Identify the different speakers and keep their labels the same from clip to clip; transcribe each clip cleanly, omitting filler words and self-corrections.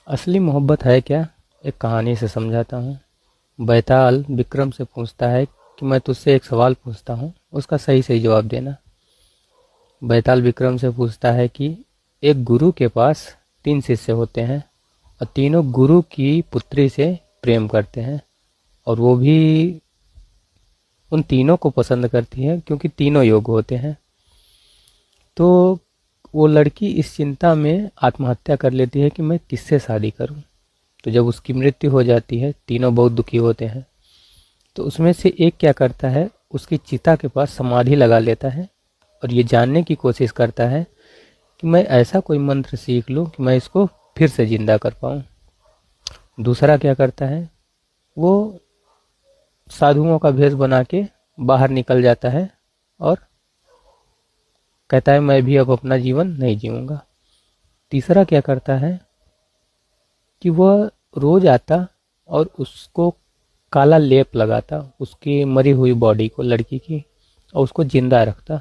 Speaker 1: असली मोहब्बत है क्या? एक कहानी से समझाता हूँ। बैताल विक्रम से पूछता है कि मैं तुझसे एक सवाल पूछता हूँ, उसका सही सही जवाब देना। बैताल विक्रम से पूछता है कि एक गुरु के पास 3 शिष्य होते हैं और तीनों गुरु की पुत्री से प्रेम करते हैं, और वो भी उन तीनों को पसंद करती है क्योंकि तीनों योग्य होते हैं। तो वो लड़की इस चिंता में आत्महत्या कर लेती है कि मैं किससे शादी करूं। तो जब उसकी मृत्यु हो जाती है, तीनों बहुत दुखी होते हैं। तो उसमें से एक क्या करता है, उसकी चिता के पास समाधि लगा लेता है और ये जानने की कोशिश करता है कि मैं ऐसा कोई मंत्र सीख लूं कि मैं इसको फिर से जिंदा कर पाऊं। दूसरा क्या करता है, वो साधुओं का भेष बना के बाहर निकल जाता है और कहता है मैं भी अब अपना जीवन नहीं जीऊंगा। तीसरा क्या करता है कि वह रोज आता और उसको काला लेप लगाता उसकी मरी हुई बॉडी को, लड़की की, और उसको जिंदा रखता।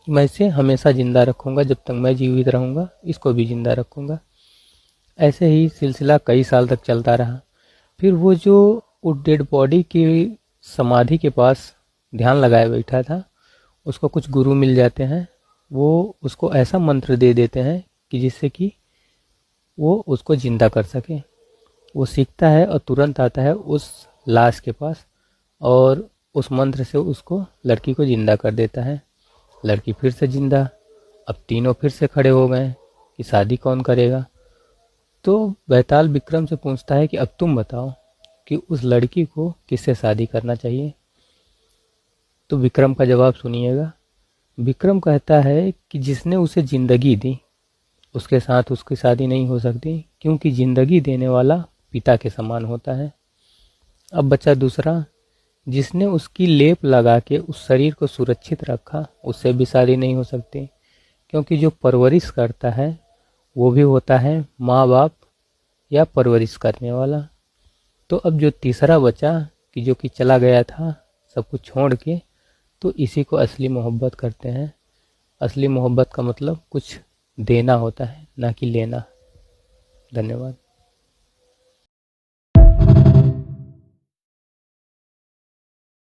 Speaker 1: मैं इसे हमेशा जिंदा रखूंगा, जब तक मैं जीवित रहूंगा इसको भी जिंदा रखूंगा। ऐसे ही सिलसिला कई साल तक चलता रहा। फिर वो जो उस डेड बॉडी की समाधि के पास ध्यान लगाए बैठा था, उसको कुछ गुरु मिल जाते हैं। वो उसको ऐसा मंत्र दे देते हैं कि जिससे कि वो उसको जिंदा कर सके। वो सीखता है और तुरंत आता है उस लाश के पास और उस मंत्र से उसको, लड़की को जिंदा कर देता है। लड़की फिर से जिंदा। अब तीनों फिर से खड़े हो गए कि शादी कौन करेगा। तो बैताल विक्रम से पूछता है कि अब तुम बताओ कि उस लड़की को किससे शादी करना चाहिए। तो विक्रम का जवाब सुनिएगा। विक्रम कहता है कि जिसने उसे जिंदगी दी उसके साथ उसकी शादी नहीं हो सकती, क्योंकि जिंदगी देने वाला पिता के समान होता है। अब बचा दूसरा, जिसने उसकी लेप लगा के उस शरीर को सुरक्षित रखा, उससे भी शादी नहीं हो सकती, क्योंकि जो परवरिश करता है वो भी होता है माँ बाप या परवरिश करने वाला। तो अब जो तीसरा बचा कि जो कि चला गया था सब कुछ छोड़ के, तो इसी को असली मोहब्बत करते हैं। असली मोहब्बत का मतलब कुछ देना होता है, ना कि लेना। धन्यवाद।